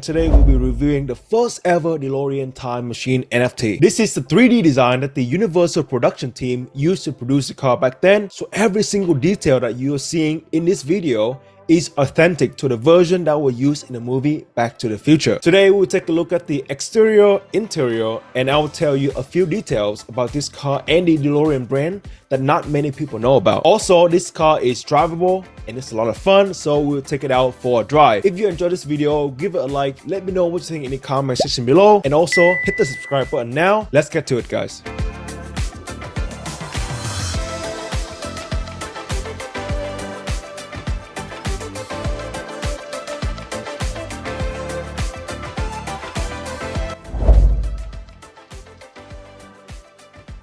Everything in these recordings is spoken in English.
Today we'll be reviewing the first ever Delorean Time Machine NFT. This is the 3D design that the Universal production team used to produce the car back then, so every single detail that you are seeing in this video is authentic to the version that was used in the movie Back to the Future. Today we'll take a look at the exterior, interior, and I will tell you a few details about this car and the Delorean brand that not many people know about. Also, this car is drivable and it's a lot of fun, so we'll take it out for a drive. If you enjoyed this video, give it a like, let me know what you think in the comment section below, and also hit the subscribe button now. Let's get to it, guys.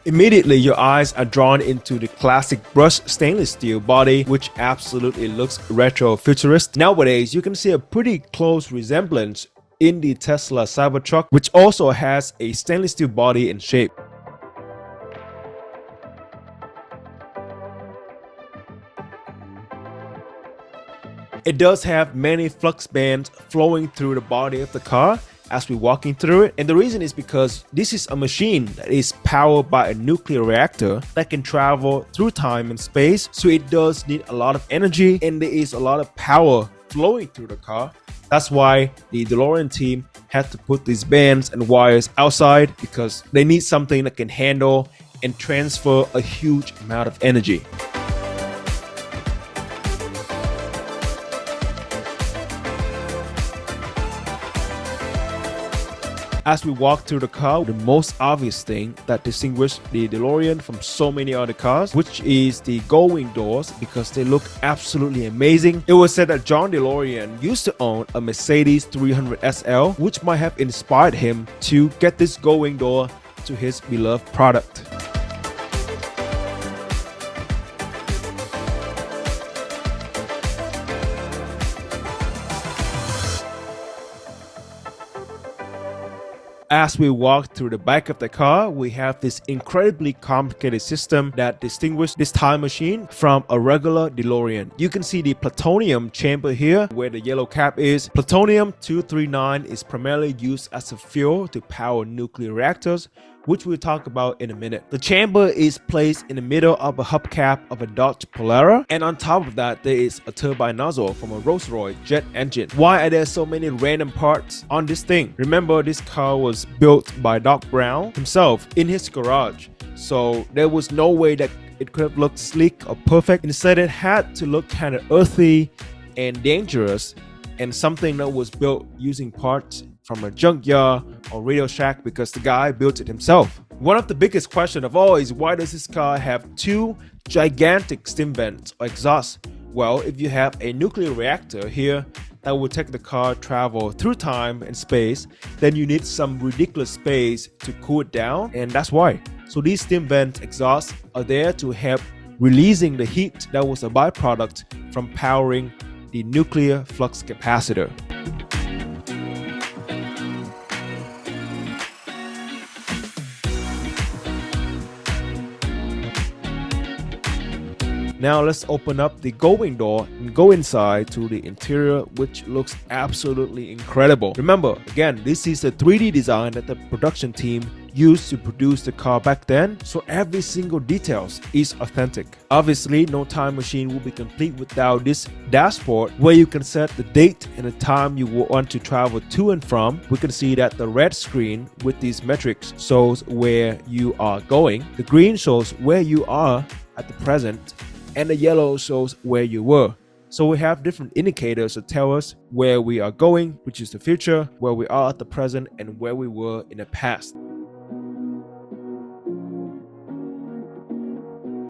Immediately, your eyes are drawn into the classic brushed stainless steel body, which absolutely looks retro-futurist. Nowadays, you can see a pretty close resemblance in the Tesla Cybertruck, which also has a stainless steel body and shape. It does have many flux bands flowing through the body of the car as we're walking through it, and the reason is because this is a machine that is powered by a nuclear reactor that can travel through time and space, so it does need a lot of energy and there is a lot of power flowing through the car. That's why the DeLorean team had to put these bands and wires outside, because they need something that can handle and transfer a huge amount of energy. As we walk through the car, the most obvious thing that distinguishes the DeLorean from so many other cars, which is the gull-wing doors, because they look absolutely amazing. It was said that John DeLorean used to own a Mercedes 300 SL, which might have inspired him to get this gull-wing door to his beloved product. As we walk through the back of the car, we have this incredibly complicated system that distinguishes this time machine from a regular DeLorean. You can see the plutonium chamber here where the yellow cap is. Plutonium-239 is primarily used as a fuel to power nuclear reactors, which we'll talk about in a minute. The chamber is placed in the middle of a hubcap of a Dodge Polara, and on top of that there is a turbine nozzle from a Rolls-Royce jet engine. Why are there so many random parts on this thing? Remember, this car was built by Doc Brown himself in his garage, so there was no way that it could have looked sleek or perfect. Instead, it had to look kind of earthy and dangerous, and something that was built using parts from a junkyard or Radio Shack because the guy built it himself. One of the biggest questions of all is, why does this car have two gigantic steam vents or exhausts? Well, if you have a nuclear reactor here that will take the car travel through time and space, then you need some ridiculous space to cool it down, and that's why. So these steam vent exhausts are there to help releasing the heat that was a byproduct from powering the nuclear flux capacitor. Now let's open up the gull-wing door and go inside to the interior, which looks absolutely incredible. Remember, again, this is a 3D design that the production team used to produce the car back then, so every single details is authentic. Obviously, no time machine will be complete without this dashboard where you can set the date and the time you want to travel to and from. We can see that the red screen with these metrics shows where you are going, the green shows where you are at the present, and the yellow shows where you were. So we have different indicators that tell us where we are going, which is the future, where we are at the present, and where we were in the past.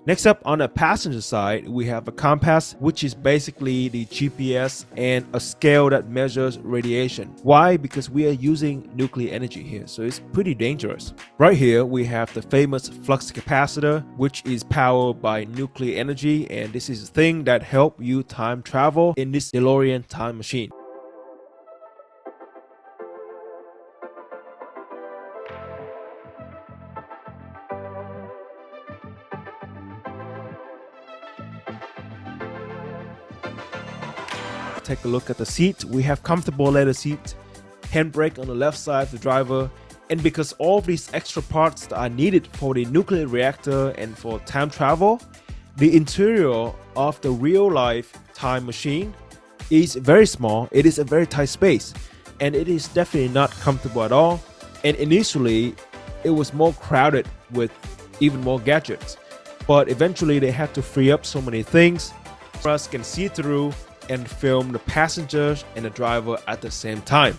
Next up, on the passenger side, we have a compass, which is basically the GPS, and a scale that measures radiation. Why? Because we are using nuclear energy here, so it's pretty dangerous. Right here, we have the famous flux capacitor, which is powered by nuclear energy, and this is the thing that helps you time travel in this DeLorean time machine. take a look at the seat. We have comfortable leather seat handbrake on the left side of the driver, and because all of these extra parts that are needed for the nuclear reactor and for time travel, the interior of the real-life time machine is very small. It is a very tight space, and it is definitely not comfortable at all. And initially, it was more crowded with even more gadgets, but eventually they had to free up so many things for us can see through and film the passengers and the driver at the same time.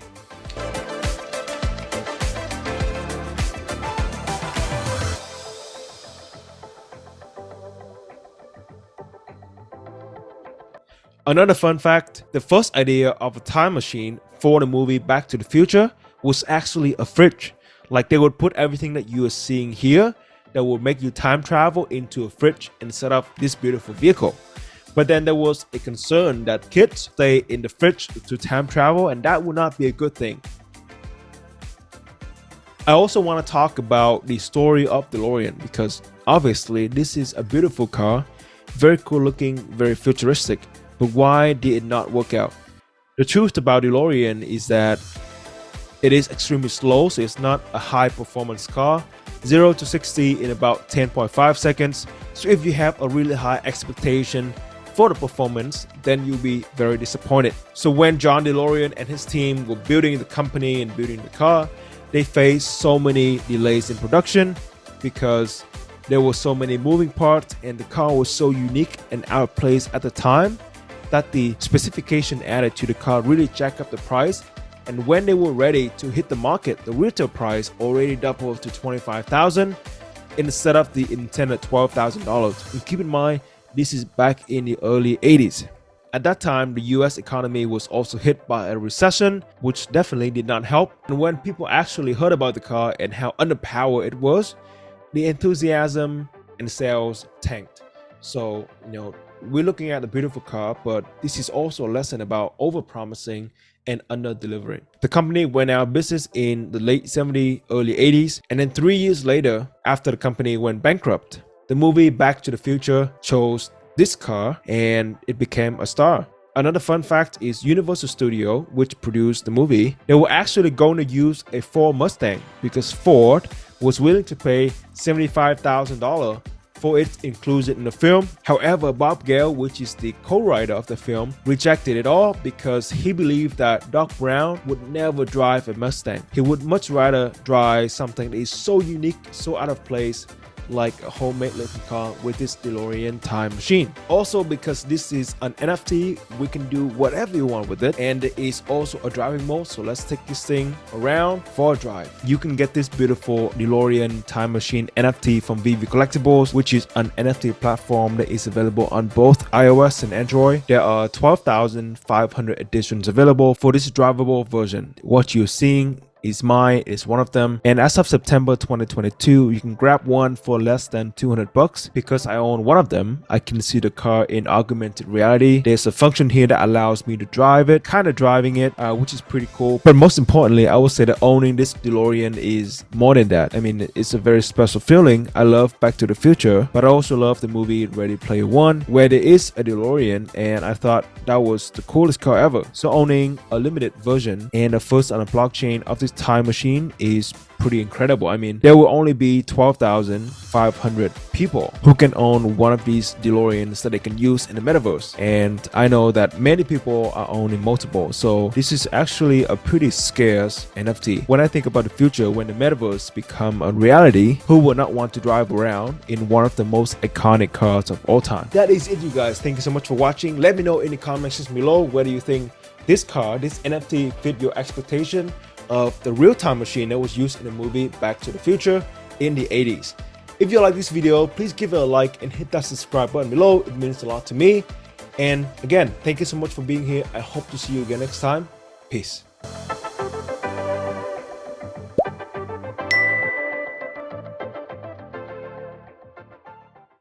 Another fun fact, the first idea of a time machine for the movie Back to the Future was actually a fridge. Like, they would put everything that you are seeing here that will make you time travel into a fridge instead of this beautiful vehicle. But then there was a concern that kids stay in the fridge to time travel, and that would not be a good thing. I also want to talk about the story of DeLorean, because obviously this is a beautiful car, very cool looking, very futuristic. But why did it not work out? The truth about DeLorean is that it is extremely slow, so it's not a high performance car. 0 to 60 in about 10.5 seconds. So if you have a really high expectation for the performance, then you'll be very disappointed. So when John DeLorean and his team were building the company and building the car, they faced so many delays in production because there were so many moving parts and the car was so unique and out of place at the time that the specification added to the car really jacked up the price. And when they were ready to hit the market, the retail price already doubled to $25,000 instead of the intended $12,000. And keep in mind, this is back in the early 80s. At that time, the US economy was also hit by a recession, which definitely did not help. And when people actually heard about the car and how underpowered it was, the enthusiasm and sales tanked. So, we're looking at a beautiful car, but this is also a lesson about over-promising and under-delivering. The company went out of business in the late 70s, early 80s, and then 3 years later, after the company went bankrupt, the movie Back to the Future chose this car and it became a star. Another fun fact is Universal Studios, which produced the movie, they were actually going to use a Ford Mustang because Ford was willing to pay $75,000 for its inclusion in the film. However, Bob Gale, which is the co-writer of the film, rejected it all because he believed that Doc Brown would never drive a Mustang. He would much rather drive something that is so unique, so out of place, like a homemade looking car with this DeLorean Time Machine. Also, because this is an NFT, we can do whatever you want with it, and it is also a driving mode. So let's take this thing around for a drive. You can get this beautiful DeLorean Time Machine NFT from VeVe Collectibles, which is an NFT platform that is available on both iOS and Android. There are 12,500 editions available for this drivable version. What you're seeing is mine, is one of them, and as of September 2022 you can grab one for less than $200. Because I own one of them, I can see the car in augmented reality. There's a function here that allows me to drive it, kind of driving it, which is pretty cool. But most importantly, I would say that owning this DeLorean is more than that. I mean, it's a very special feeling. I love Back to the Future, but I also love the movie Ready Player One, where there is a DeLorean, and I thought that was the coolest car ever. So owning a limited version and the first on a blockchain of this time machine is pretty incredible. I mean, there will only be 12,500 people who can own one of these DeLoreans that they can use in the metaverse, and I know that many people are owning multiple. So this is actually a pretty scarce NFT. When I think about the future, when the metaverse become a reality, who would not want to drive around in one of the most iconic cars of all time? That is it, you guys. Thank you so much for watching. Let me know in the comment section below whether you think this car, this NFT, fit your expectation of the real time machine that was used in the movie Back to the Future in the 80s. If you like this video, please give it a like and hit that subscribe button below. It means a lot to me. And again, thank you so much for being here. I hope to see you again next time. Peace.